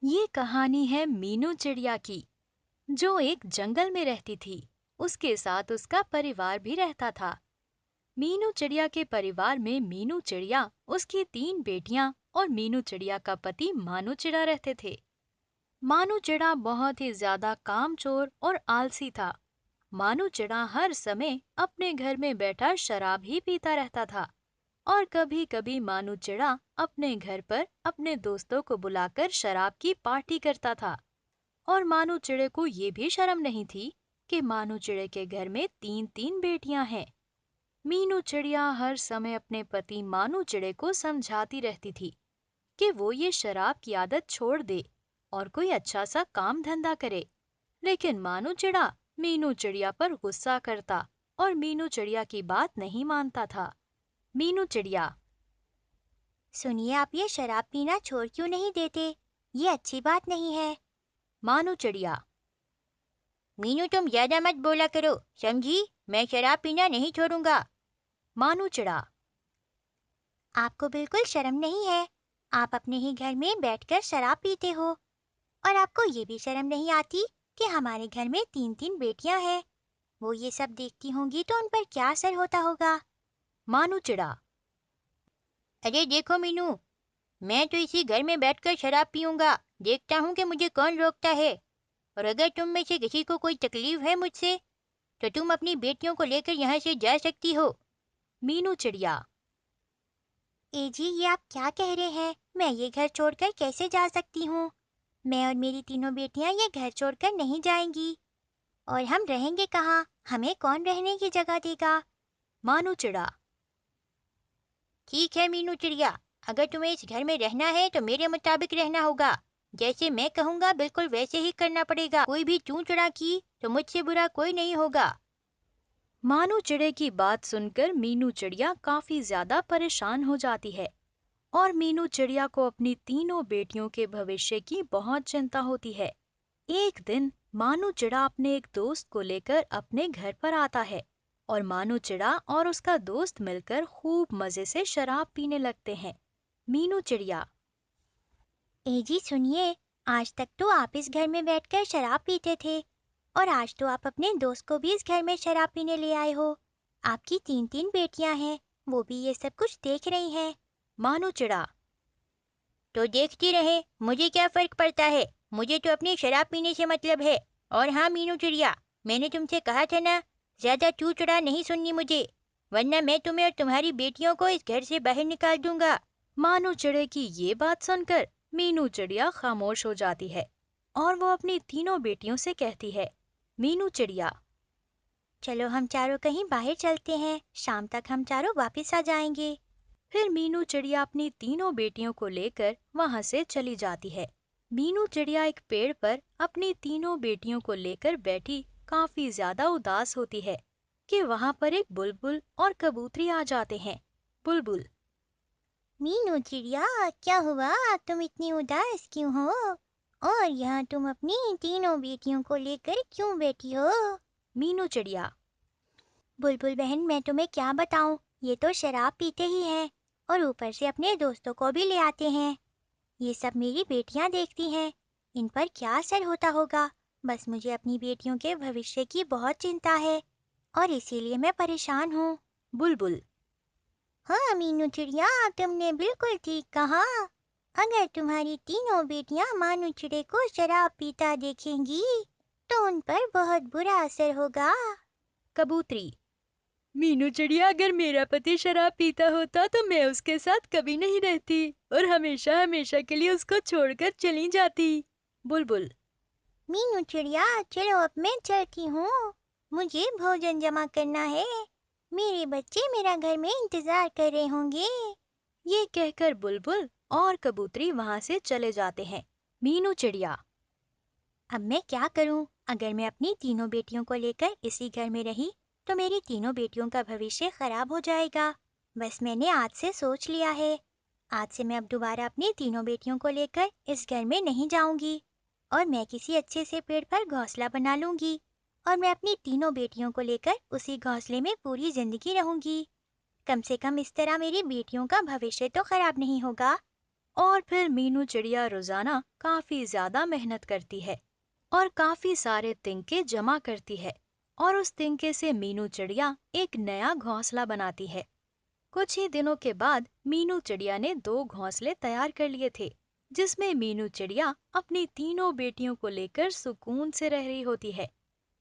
ये कहानी है मीनू चिड़िया की, जो एक जंगल में रहती थी। उसके साथ उसका परिवार भी रहता था। मीनू चिड़िया के परिवार में मीनू चिड़िया, उसकी 3 बेटियां और मीनू चिड़िया का पति मानू चिड़ा रहते थे। मानू चिड़ा बहुत ही ज्यादा कामचोर और आलसी था। मानू चिड़ा हर समय अपने घर में बैठा शराब ही पीता रहता था और कभी-कभी मानू चिड़ा अपने घर पर अपने दोस्तों को बुलाकर शराब की पार्टी करता था। और मानू चिड़े को ये भी शर्म नहीं थी कि मानू चिड़े के घर में 3-3 बेटियां हैं। मीनू चिड़िया हर समय अपने पति मानू चिड़े को समझाती रहती थी कि वो ये शराब की आदत छोड़ दे और कोई अच्छा सा काम धंधा करे। लेकिन मानू चिड़ा मीनू चिड़िया पर गुस्सा करता और मीनू चिड़िया की बात नहीं मानता था। मीनू चिड़िया। सुनिए, आप ये शराब पीना छोड़ क्यों नहीं देते? ये अच्छी बात नहीं है। मानू चिड़िया। मीनू, तुम ज्यादा मत बोला करो, समझी? मैं शराब पीना नहीं छोड़ूंगा। मानू चिड़ा। आपको बिल्कुल शर्म नहीं है। आप अपने ही घर में बैठकर शराब पीते हो और आपको ये भी शर्म नहीं आती कि हमारे घर में 3-3 बेटियां हैं। वो ये सब देखती होंगी तो उन पर क्या असर होता होगा। मानू चिड़ा। अरे देखो मीनू, मैं तो इसी घर में बैठकर शराब पीऊंगा। देखता हूँ कि मुझे कौन रोकता है। और अगर तुम में से किसी को कोई तकलीफ है मुझसे, तो तुम अपनी बेटियों को लेकर यहाँ से जा सकती हो। मीनू चिड़िया। ए जी, ये आप क्या कह रहे हैं? मैं ये घर छोड़कर कैसे जा सकती हूँ? मैं और मेरी तीनों बेटियां ये घर छोड़कर नहीं जाएंगी। और हम रहेंगे कहाँ? हमें कौन रहने की जगह देगा? मानू चिड़ा। ठीक है मीनू चिड़िया, अगर तुम्हें इस घर में रहना है तो मेरे मुताबिक रहना होगा। जैसे मैं कहूँगा बिल्कुल वैसे ही करना पड़ेगा। कोई भी चूं चढ़ा की तो मुझसे बुरा कोई नहीं होगा। मानू चिड़े की बात सुनकर मीनू चिड़िया काफी ज्यादा परेशान हो जाती है और मीनू चिड़िया को अपनी तीनों बेटियों के भविष्य की बहुत चिंता होती है। एक दिन मानू चिड़ा अपने एक दोस्त को लेकर अपने घर पर आता है और मानू चिड़ा और उसका दोस्त मिलकर खूब मजे से शराब पीने लगते हैं। मीनू चिड़िया। ए जी सुनिए, आज तक तो आप इस घर में बैठकर शराब पीते थे और आज तो आप अपने दोस्त को भी इस घर में शराब पीने ले आए हो। आपकी 3-3 बेटियां हैं, वो भी ये सब कुछ देख रही हैं। मानू चिड़ा। तो देखती रहे, मुझे क्या फर्क पड़ता है? मुझे तो अपनी शराब पीने से मतलब है। और हाँ मीनू चिड़िया, मैंने तुमसे कहा था ना, ज्यादा चू चढ़ा नहीं सुननी मुझे, वरना मैं तुम्हें और तुम्हारी बेटियों को इस घर से बाहर निकाल दूंगा। मानू चिड़े की ये बात सुनकर मीनू चिड़िया खामोश हो जाती है और वो अपनी तीनों बेटियों से कहती है। मीनू चिड़िया। चलो हम चारों कहीं बाहर चलते हैं, शाम तक हम चारों वापस आ जाएंगे। फिर मीनू चिड़िया अपनी तीनों बेटियों को लेकर वहां से चली जाती है। मीनू चिड़िया एक पेड़ पर अपनी तीनों बेटियों को लेकर बैठी काफी ज्यादा उदास होती है कि वहां पर एक बुलबुल और कबूतरी आ जाते हैं। बुलबुल। मीनू चिड़िया, क्या हुआ? तुम इतनी उदास क्यों हो? और यहाँ तुम अपनी तीनों बेटियों को लेकर क्यों बैठी हो? मीनू चिड़िया। बुलबुल बहन, मैं तुम्हें क्या बताऊं, ये तो शराब पीते ही हैं और ऊपर से अपने दोस्तों को भी ले आते हैं। ये सब मेरी बेटियां देखती हैं, इन पर क्या असर होता होगा। बस मुझे अपनी बेटियों के भविष्य की बहुत चिंता है और इसीलिए मैं परेशान हूँ। बुलबुल। हाँ मीनू चिड़िया, तुमने बिल्कुल ठीक कहा। अगर तुम्हारी तीनों बेटियां मानू चिड़े को शराब पीता देखेंगी तो उन पर बहुत बुरा असर होगा। कबूतरी। मीनू चिड़िया, अगर मेरा पति शराब पीता होता तो मैं उसके साथ कभी नहीं रहती और हमेशा हमेशा के लिए उसको छोड़कर चली जाती। बुलबुल। मीनू चिड़िया, चलो अब मैं चलती हूँ, मुझे भोजन जमा करना है। मेरे बच्चे मेरा घर में इंतजार कर रहे होंगे। ये कहकर बुलबुल और कबूतरी वहां से चले जाते हैं। मीनू चिड़िया। अब मैं क्या करूं? अगर मैं अपनी तीनों बेटियों को लेकर इसी घर में रही तो मेरी तीनों बेटियों का भविष्य खराब हो जाएगा। बस मैंने आज से सोच लिया है, आज से मैं अब दोबारा अपनी तीनों बेटियों को लेकर इस घर में नहीं जाऊंगी और मैं किसी अच्छे से पेड़ पर घोंसला बना लूंगी और मैं अपनी तीनों बेटियों को लेकर उसी घोंसले में पूरी जिंदगी रहूंगी। कम से कम इस तरह मेरी बेटियों का भविष्य तो खराब नहीं होगा। और फिर मीनू चिड़िया रोजाना काफी ज्यादा मेहनत करती है और काफी सारे तिनके जमा करती है और उस तिनके से मीनू चिड़िया एक नया घोंसला बनाती है। कुछ ही दिनों के बाद मीनू चिड़िया ने 2 घोंसले तैयार कर लिए थे, जिसमें मीनू चिड़िया अपनी तीनों बेटियों को लेकर सुकून से रह रही होती है।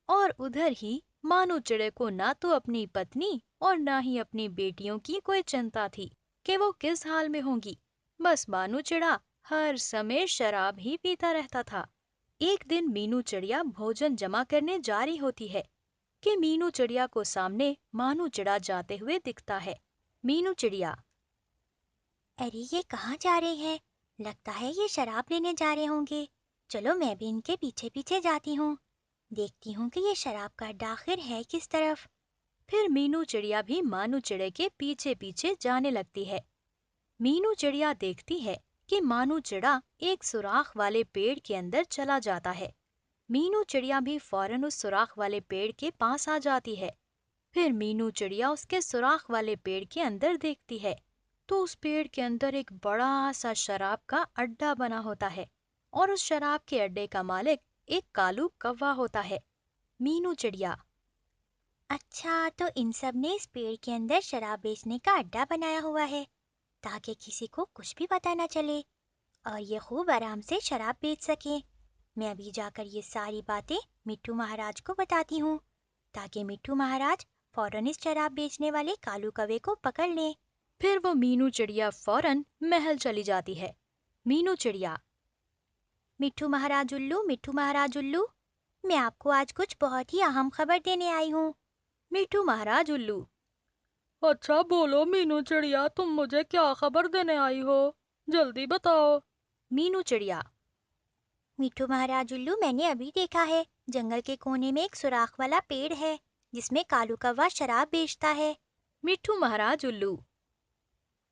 और उधर ही मानू चिड़े को ना तो अपनी पत्नी और ना ही अपनी बेटियों की कोई चिंता थी कि वो किस हाल में होंगी। बस मानू चिड़ा हर समय शराब ही पीता रहता था। एक दिन मीनू चिड़िया भोजन जमा करने जा रही होती है कि मीनू चिड़िया को सामने मानू चिड़ा जाते हुए दिखता है। मीनू चिड़िया। अरे ये कहाँ जा रहे हैं? लगता है ये शराब लेने जा रहे होंगे। चलो मैं भी इनके पीछे पीछे जाती हूँ। देखती हूँ कि ये शराब का अड्डा आखिर है किस तरफ। फिर मीनू चिड़िया भी मानू चिड़े के पीछे पीछे जाने लगती है। मीनू चिड़िया देखती है कि मानू चिड़ा एक सुराख वाले पेड़ के अंदर चला जाता है। मीनू चिड़िया भी फौरन उस सुराख वाले पेड़ के पास आ जाती है। फिर मीनू चिड़िया उसके सुराख वाले पेड़ के अंदर देखती है तो उस पेड़ के अंदर एक बड़ा सा शराब का अड्डा बना होता है और उस शराब के अड्डे का मालिक एक कालू कौवा होता है। मीनू चिड़िया। अच्छा, तो इन सब ने इस पेड़ के अंदर शराब बेचने का अड्डा बनाया हुआ है ताकि किसी को कुछ भी पता न चले और ये खूब आराम से शराब बेच सके। मैं अभी जाकर ये सारी बातें मिट्ठू महाराज को बताती हूँ ताकि मिट्ठू महाराज फौरन इस शराब बेचने वाले कालू कौवे को पकड़ लें। फिर वो मीनू चिड़िया फौरन महल चली जाती है। मीनू चिड़िया। मिट्ठू महाराज उल्लू, मैं आपको आज कुछ बहुत ही अहम खबर देने आई हूँ। मिट्ठू महाराज उल्लू। अच्छा बोलो मीनू चिड़िया, तुम मुझे क्या खबर देने आई हो? जल्दी बताओ। मीनू चिड़िया। मिट्ठू महाराज उल्लू, मैंने अभी देखा है जंगल के कोने में एक सुराख वाला पेड़ है जिसमें कालू कौवा शराब बेचता है। मिट्ठू महाराज उल्लू।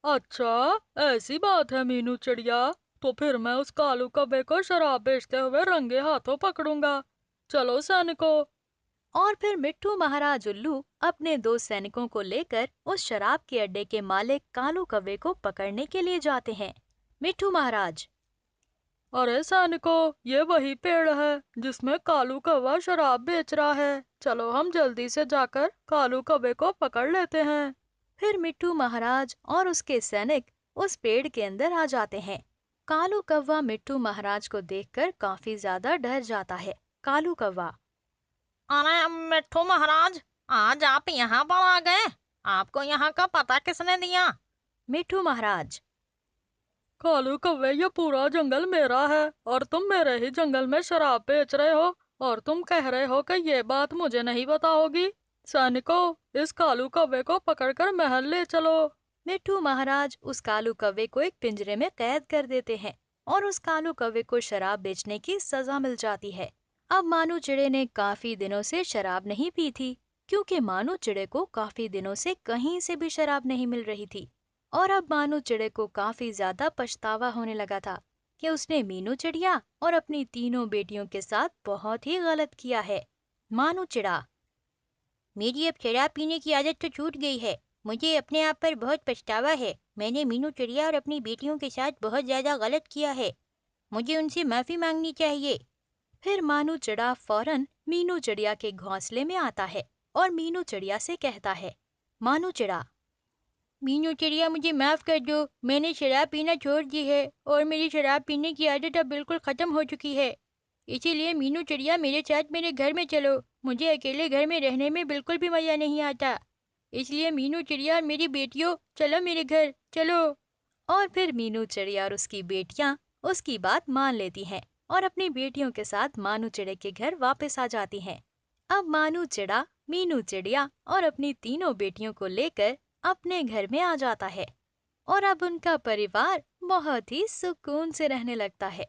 अच्छा, ऐसी बात है मीनू चिड़िया। तो फिर मैं उस कालू कौवे को शराब बेचते हुए रंगे हाथों पकड़ूंगा। चलो सैनिकों। और फिर मिट्ठू महाराज उल्लू अपने 2 सैनिकों को लेकर उस शराब के अड्डे के मालिक कालू कौवे को पकड़ने के लिए जाते हैं। मिट्ठू महाराज। अरे सैनिकों, ये वही पेड़ है जिसमें कालू कौवा शराब बेच रहा है। चलो हम जल्दी से जाकर कालू कौवे को पकड़ लेते हैं। फिर मिट्ठू महाराज और उसके सैनिक उस पेड़ के अंदर आ जाते हैं। कालू कौवा मिट्ठू महाराज को देखकर काफी ज्यादा डर जाता है। कालू कौवा। अरे मिट्ठू महाराज, आज आप यहाँ पर आ गए। आपको यहाँ का पता किसने दिया? मिट्ठू महाराज। कालू कौवे, ये पूरा जंगल मेरा है और तुम मेरे ही जंगल में शराब बेच रहे हो और तुम कह रहे हो कि ये बात मुझे नहीं पता होगी। सैनिकों, इस कालू कौवे को पकड़कर महल ले चलो। मिट्ठू महाराज उस कालू कौवे को एक पिंजरे में कैद कर देते हैं और उस कालू कौवे को शराब बेचने की सजा मिल जाती है। अब मानू चिड़े ने काफी दिनों से शराब नहीं पी थी क्योंकि मानू चिड़े को काफी दिनों से कहीं से भी शराब नहीं मिल रही थी। और अब मानू चिड़े को काफी ज्यादा पछतावा होने लगा था कि उसने मीनू चिड़िया और अपनी तीनों बेटियों के साथ बहुत ही गलत किया है। मानू चिड़ा। मेरी अब शराब पीने की आदत तो छूट गई है। मुझे अपने आप पर बहुत पछतावा है। मैंने मीनू चिड़िया और अपनी बेटियों के साथ बहुत ज्यादा गलत किया है। मुझे उनसे माफी मांगनी चाहिए। फिर मानू चिड़ा फौरन मीनू चिड़िया के घोंसले में आता है और मीनू चिड़िया से कहता है। मानू चिड़ा। मीनू चिड़िया, मुझे माफ कर दो। मैंने शराब पीना छोड़ दी है और मेरी शराब पीने की आदत अब बिल्कुल खत्म हो चुकी है। इसीलिए मीनू चिड़िया, मेरे साथ मेरे घर में चलो। मुझे अकेले घर में रहने में बिल्कुल भी मजा नहीं आता। इसलिए मीनू चिड़िया और मेरी बेटियों, चलो मेरे घर चलो। और फिर मीनू चिड़िया और उसकी बेटियां उसकी बात मान लेती हैं और अपनी बेटियों के साथ मानू चिड़े के घर वापस आ जाती हैं। अब मानू चिड़ा मीनू चिड़िया और अपनी तीनों बेटियों को लेकर अपने घर में आ जाता है और अब उनका परिवार बहुत ही सुकून से रहने लगता है।